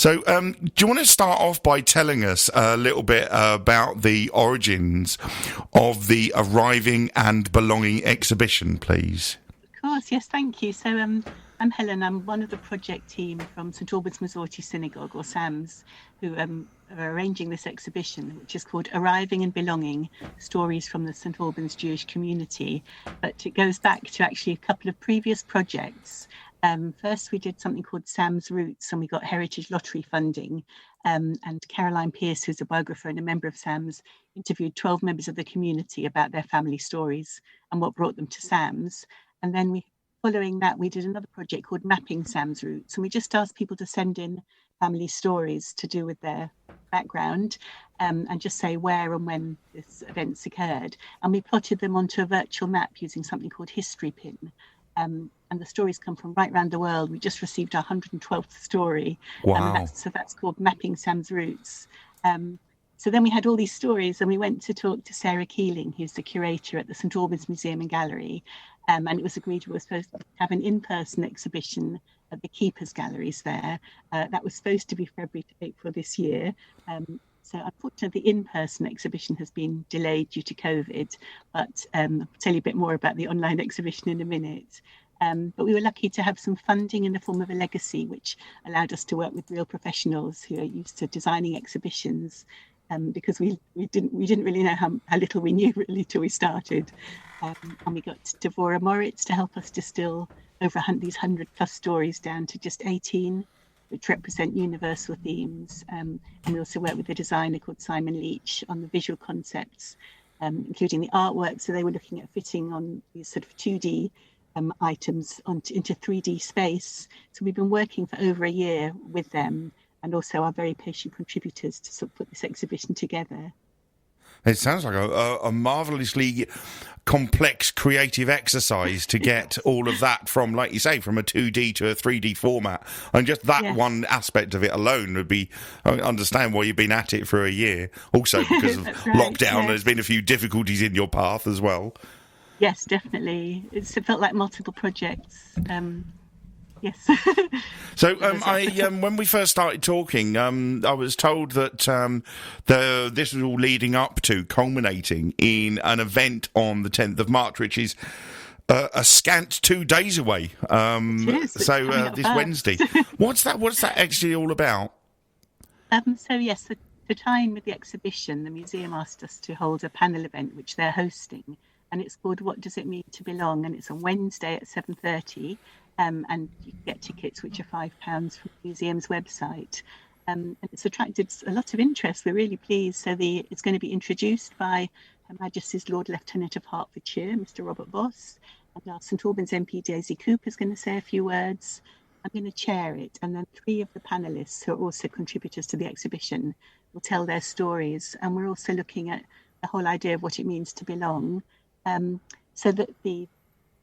So, do you want to start off by telling us a little bit about the origins of the Arriving and Belonging exhibition, please? Of course, yes, thank you. So I'm Helen. I'm one of the project team from St Albans Masorti Synagogue, or SAMS, who are arranging this exhibition, which is called Arriving and Belonging, Stories from the St Albans Jewish Community. But it goes back to actually a couple of previous projects. First, we did something called Sam's Roots, and we got Heritage Lottery funding. And Caroline Pierce, who's a biographer and a member of SAMS, interviewed 12 members of the community about their family stories and what brought them to SAMS. And then following that, we did another project called Mapping Sam's Roots. And we just asked people to send in family stories to do with their background and just say where and when this events occurred. And we plotted them onto a virtual map using something called History Pin. And the stories come from right around the world. We just received our 112th story. Wow. So that's called Mapping Sam's Roots. So then we had all these stories, and we went to talk to Sarah Keeling, who's the curator at the St Albans Museum and Gallery. And it was agreed we were supposed to have an in-person exhibition at the Keepers Galleries there. That was supposed to be February to April this year. So unfortunately, the in-person exhibition has been delayed due to COVID, but I'll tell you a bit more about the online exhibition in a minute. But we were lucky to have some funding in the form of a legacy, which allowed us to work with real professionals who are used to designing exhibitions, because we didn't really know how little we knew really till we started. And we got Devorah Moritz to help us distill over these 100 plus stories down to just 18, which represent universal themes. And we also worked with a designer called Simon Leach on the visual concepts, including the artwork. So they were looking at fitting on these sort of 2D items into 3D space. So we've been working for over a year with them, and also our very patient contributors, to sort of put this exhibition together. It sounds like a marvellously complex creative exercise to get all of that from, like you say, from a 2D to a 3D format. And just that one aspect of it alone would be, I understand why you've been at it for a year. Also, because of lockdown, there's been a few difficulties in your path as well. Yes, definitely. It felt like multiple projects. Yes. So when we first started talking, I was told that this was all leading up to culminating in an event on the 10th of March, which is a scant 2 days away. This Wednesday. What's that actually all about? So yes, to tie in with the exhibition, the museum asked us to hold a panel event, which they're hosting, and it's called "What Does It Mean to Belong?" and it's on Wednesday at 7:30. And you can get tickets, which are £5 from the museum's website. And it's attracted a lot of interest. We're really pleased. So it's going to be introduced by Her Majesty's Lord Lieutenant of Hertfordshire, Mr. Robert Voss, and our St Albans MP Daisy Cooper is going to say a few words. I'm going to chair it, and then 3 of the panellists, who are also contributors to the exhibition, will tell their stories. And we're also looking at the whole idea of what it means to belong, so that the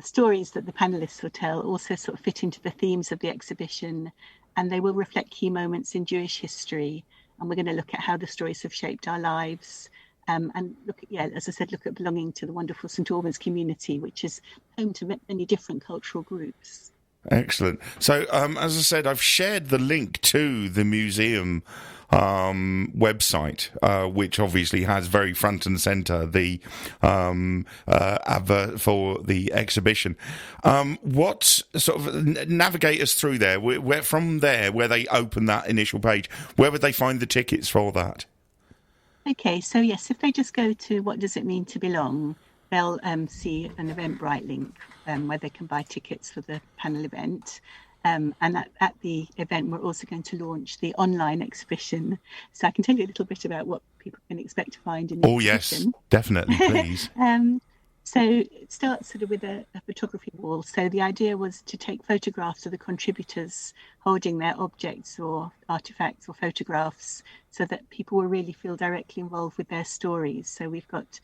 stories that the panellists will tell also sort of fit into the themes of the exhibition, and they will reflect key moments in Jewish history. And we're going to look at how the stories have shaped our lives, and look at belonging to the wonderful St Albans community, which is home to many different cultural groups. Excellent. So, as I said, I've shared the link to the museum website, which obviously has very front and centre the advert for the exhibition. What sort of navigate us through there? Where from there, where they open that initial page, where would they find the tickets for that? Okay, so yes, if they just go to "What Does It Mean to Belong?", they'll see an Eventbrite link where they can buy tickets for the panel event. And at the event, we're also going to launch the online exhibition. So I can tell you a little bit about what people can expect to find in the exhibition. Yes, definitely, please. So it starts sort of with a photography wall. So the idea was to take photographs of the contributors holding their objects or artifacts or photographs, so that people will really feel directly involved with their stories. So we've got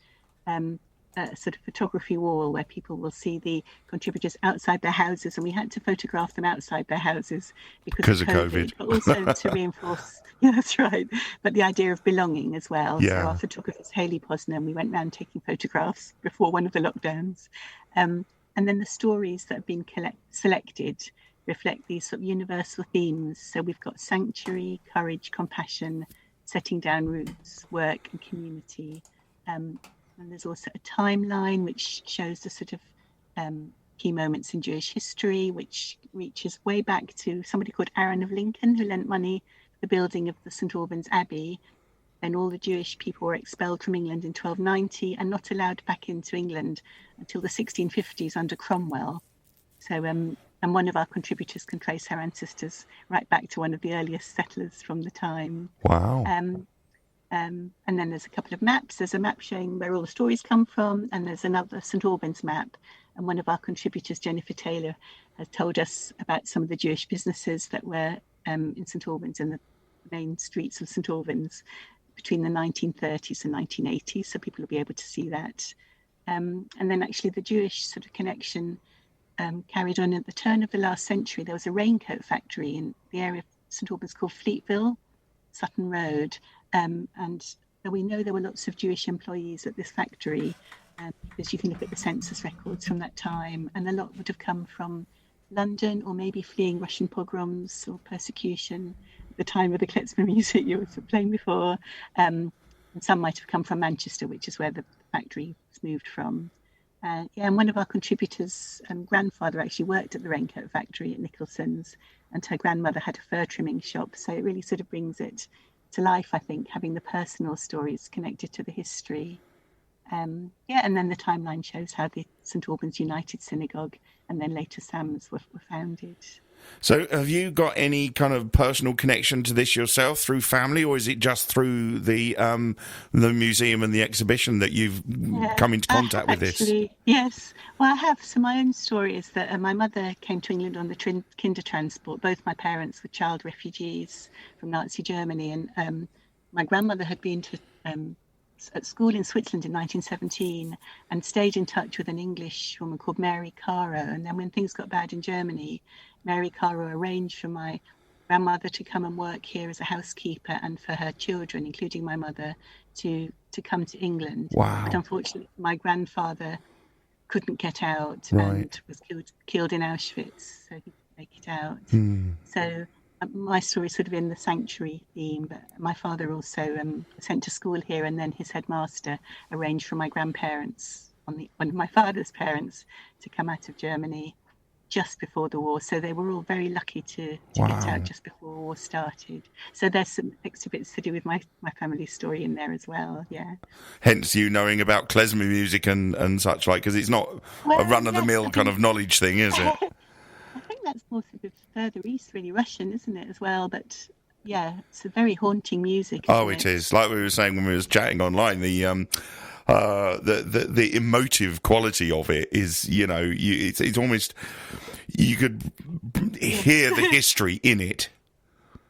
a sort of photography wall where people will see the contributors outside their houses, and we had to photograph them outside their houses because of COVID. But also to reinforce, yeah, that's right, but the idea of belonging as well. Yeah. So our photographer's Hayley Posner, we went round taking photographs before one of the lockdowns. And then the stories that have been selected reflect these sort of universal themes. So we've got sanctuary, courage, compassion, setting down roots, work and community. And there's also a timeline which shows the sort of key moments in Jewish history, which reaches way back to somebody called Aaron of Lincoln, who lent money for the building of the St Albans Abbey. Then all the Jewish people were expelled from England in 1290 and not allowed back into England until the 1650s under Cromwell. So, and one of our contributors can trace her ancestors right back to one of the earliest settlers from the time. Wow. And then there's a couple of maps. There's a map showing where all the stories come from, and there's another St Albans map. And one of our contributors, Jennifer Taylor, has told us about some of the Jewish businesses that were in St Albans, in the main streets of St Albans, between the 1930s and 1980s. So people will be able to see that. And then actually the Jewish sort of connection carried on at the turn of the last century. There was a raincoat factory in the area of St Albans called Fleetville, Sutton Road. And we know there were lots of Jewish employees at this factory, because you can look at the census records from that time, and a lot would have come from London, or maybe fleeing Russian pogroms or persecution at the time of the klezmer music you were playing before. And some might have come from Manchester, which is where the factory was moved from. And one of our contributors' grandfather actually worked at the raincoat factory at Nicholson's, and her grandmother had a fur trimming shop. So it really sort of brings it to life, I think, having the personal stories connected to the history. And then the timeline shows how the St Albans United Synagogue and then later SAMS were founded. So have you got any kind of personal connection to this yourself through family, or is it just through the museum and the exhibition that you've come into contact with this? Yes. Well, I have. So my own story is that my mother came to England on the Kinder Transport. Both my parents were child refugees from Nazi Germany, and my grandmother had been to at school in Switzerland in 1917 and stayed in touch with an English woman called Mary Caro. And then when things got bad in Germany, Mary Caro arranged for my grandmother to come and work here as a housekeeper, and for her children, including my mother, to come to England. Wow. But unfortunately, my grandfather couldn't get out Right. and was killed in Auschwitz, so he couldn't make it out. So my story is sort of in the sanctuary theme, but my father also sent to school here, and then his headmaster arranged for my grandparents, one of my father's parents, to come out of Germany just before the war. So they were all very lucky to Wow. get out just before the war started. So there's some exhibits to do with my family story in there as well, yeah. Hence you knowing about klezmer music and such like, because it's not a run-of-the-mill kind of knowledge thing, is it? I think that's more sort of further east, really Russian, isn't it, as well? But yeah, it's a very haunting music. Oh, it is. Like we were saying when we was chatting online, the emotive quality of it is, you know, it's almost, you could hear the history in it.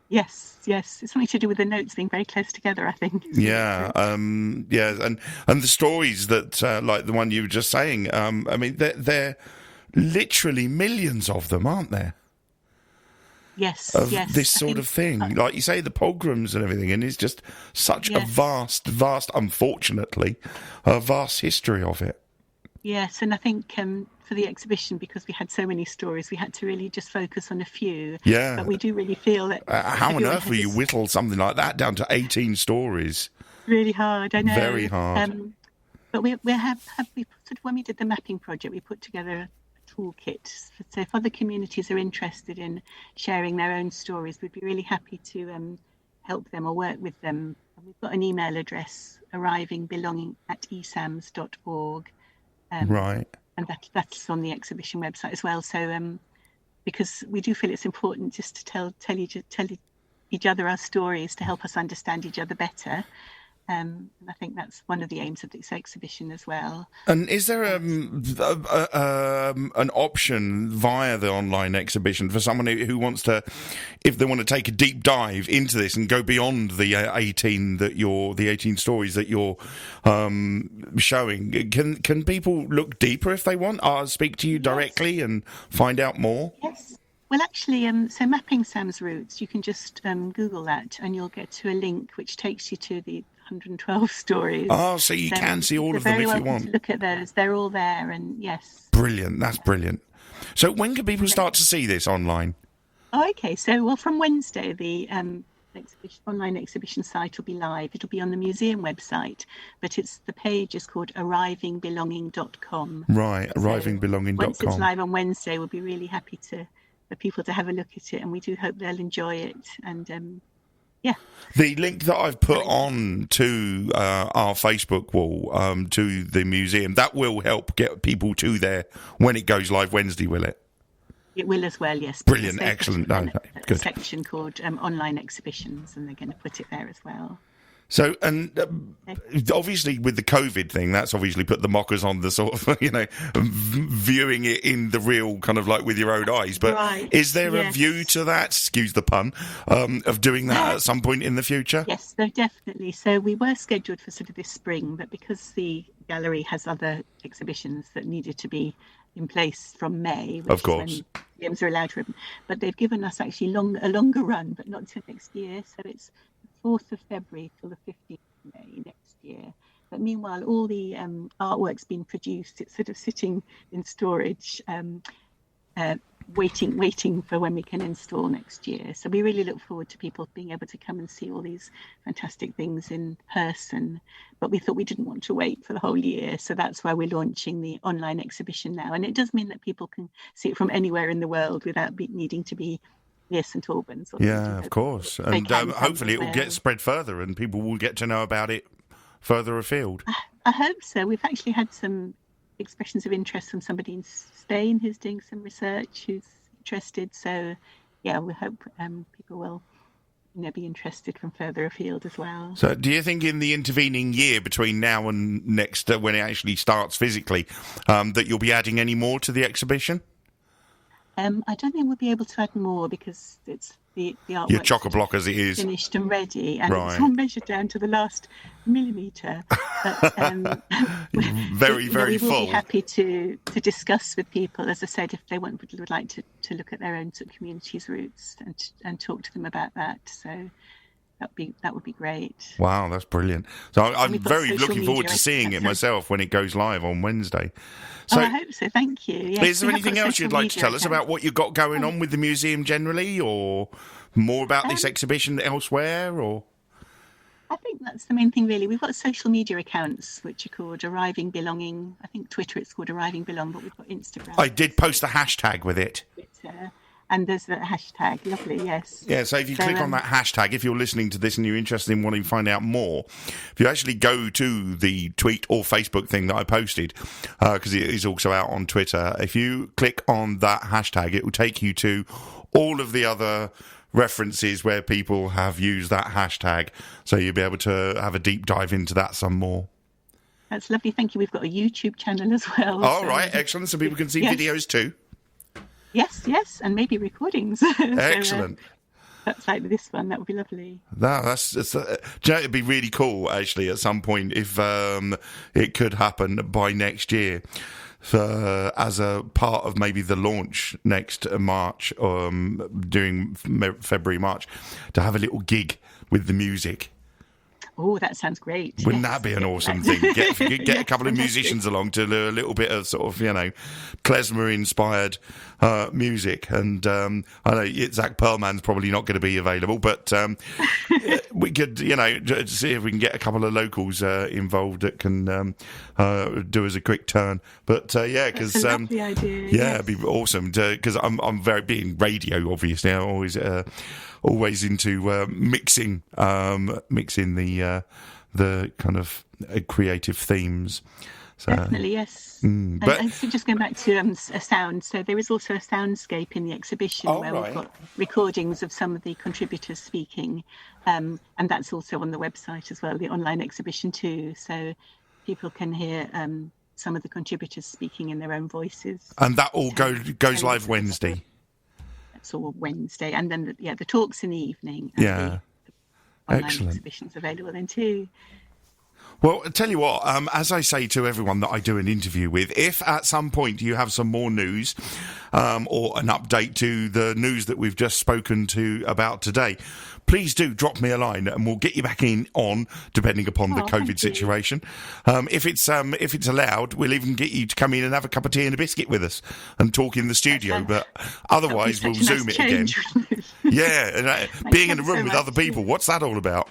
Yes. It's something to do with the notes being very close together, I think. Yeah, and the stories that, like the one you were just saying, I mean, they're literally millions of them, aren't there? Yes. This sort of thing. Like you say, the pogroms and everything, and it's just such a vast, unfortunately, a vast history of it. Yes, and I think for the exhibition, because we had so many stories, we had to really just focus on a few. Yeah. But we do really feel that... how on earth will you whittle something like that down to 18 stories? Really hard, I know. Very hard. But we sort of, when we did the mapping project, we put together toolkit. So if other communities are interested in sharing their own stories, we'd be really happy to help them or work with them. We've got an email address, arrivingbelonging@esams.org. Right. And that's on the exhibition website as well. So because we do feel it's important just to tell each other our stories to help us understand each other better. And I think that's one of the aims of this exhibition as well. And is there an option via the online exhibition for someone who wants to, if they want to take a deep dive into this and go beyond the 18 stories that you're showing? Can people look deeper if they want? Speak to you directly and find out more? Yes. Well, actually, so mapping Sam's roots, you can just Google that, and you'll get to a link which takes you to the 112 stories. Oh, so you can see all of them if you want. To look at those, they're all there, and yes. Brilliant, that's brilliant. So when can people start to see this online? Oh, okay. So, from Wednesday, the online exhibition site will be live. It'll be on the museum website, but the page is called arrivingbelonging.com. Right, arrivingbelonging.com. Once it's live on Wednesday, we'll be really happy for people to have a look at it, and we do hope they'll enjoy it. And the link that I've put on to our Facebook wall to the museum, that will help get people to there when it goes live Wednesday, will it? It will as well, yes. Brilliant, excellent. A Good. section called online exhibitions, and they're going to put it there as well. So, and obviously with the COVID thing, that's obviously put the mockers on the sort of, viewing it in the real kind of like with your own eyes. But is there a view to that, excuse the pun, of doing that at some point in the future? Yes, no, definitely. So we were scheduled for sort of this spring, but because the gallery has other exhibitions that needed to be in place from May, which of course, is when museums are allowed to open. But they've given us actually a longer run, but not till next year. So it's the 4th of February till the 15th of May next year. But meanwhile, all the artwork's been produced. It's sort of sitting in storage, waiting for when we can install next year. So we really look forward to people being able to come and see all these fantastic things in person. But we thought we didn't want to wait for the whole year. So that's why we're launching the online exhibition now. And it does mean that people can see it from anywhere in the world without needing to be near St Albans. Yeah, of course. And hopefully it will get spread further and people will get to know about it further afield. I hope so. We've actually had some expressions of interest from somebody in Spain who's doing some research, who's interested. So, yeah, we hope people will be interested from further afield as well. So do you think in the intervening year between now and next, when it actually starts physically, that you'll be adding any more to the exhibition? I don't think we'll be able to add more because it's the artwork. You're chock-a-block as it is. Finished and ready, and it's all measured down to the last millimetre. But, very we full. will be happy to discuss with people, as I said, if they would like to look at their own sort of community's roots and talk to them about that. So that would be great. Wow, that's brilliant. So I'm very looking forward to seeing it myself when it goes live on Wednesday. So, I hope so. Thank you. Yes, is there anything else you'd like to tell us about what you've got going on with the museum generally, or more about this exhibition elsewhere, or? I think that's the main thing, really. We've got social media accounts which are called Arriving Belonging. I think Twitter it's called Arriving Belong, but we've got Instagram. I did post a hashtag with it. Twitter. And there's the hashtag, lovely, yes. Yeah, so if you click on that hashtag, if you're listening to this and you're interested in wanting to find out more, if you actually go to the tweet or Facebook thing that I posted, because it is also out on Twitter, if you click on that hashtag, it will take you to all of the other references where people have used that hashtag, so you'll be able to have a deep dive into that some more. That's lovely, thank you. We've got a YouTube channel as well. Oh, right, excellent, so people can see videos too. Yes, and maybe recordings. Excellent. That's like this one. That would be lovely. It'd be really cool, actually, at some point if it could happen by next year, as a part of maybe the launch next March, during February, March, to have a little gig with the music. Oh, that sounds great. Wouldn't that be an awesome thing? Get a couple of musicians along to do a little bit of sort of, klezmer-inspired music. And I know Zach Perlman's probably not going to be available, but we could, see if we can get a couple of locals involved that can do us a quick turn. But because that's a lovely idea. Yeah, it'd be awesome because I'm very being radio, obviously. I'm always into mixing the kind of creative themes. So, definitely, yes. But so just going back to a sound, so there is also a soundscape in the exhibition where we've got recordings of some of the contributors speaking, and that's also on the website as well, the online exhibition too. So people can hear some of the contributors speaking in their own voices. And that all goes live Wednesday. That's all Wednesday, and then the talks in the evening. Yeah, the online excellent. Exhibitions available then too. Well, I tell you what, as I say to everyone that I do an interview with, if at some point you have some more news or an update to the news that we've just spoken to about today, please do drop me a line and we'll get you back on, depending upon the COVID situation. If it's allowed, we'll even get you to come in and have a cup of tea and a biscuit with us and talk in the studio. But otherwise, we'll Zoom it again. Yeah, and, being in a room with other people, what's that all about?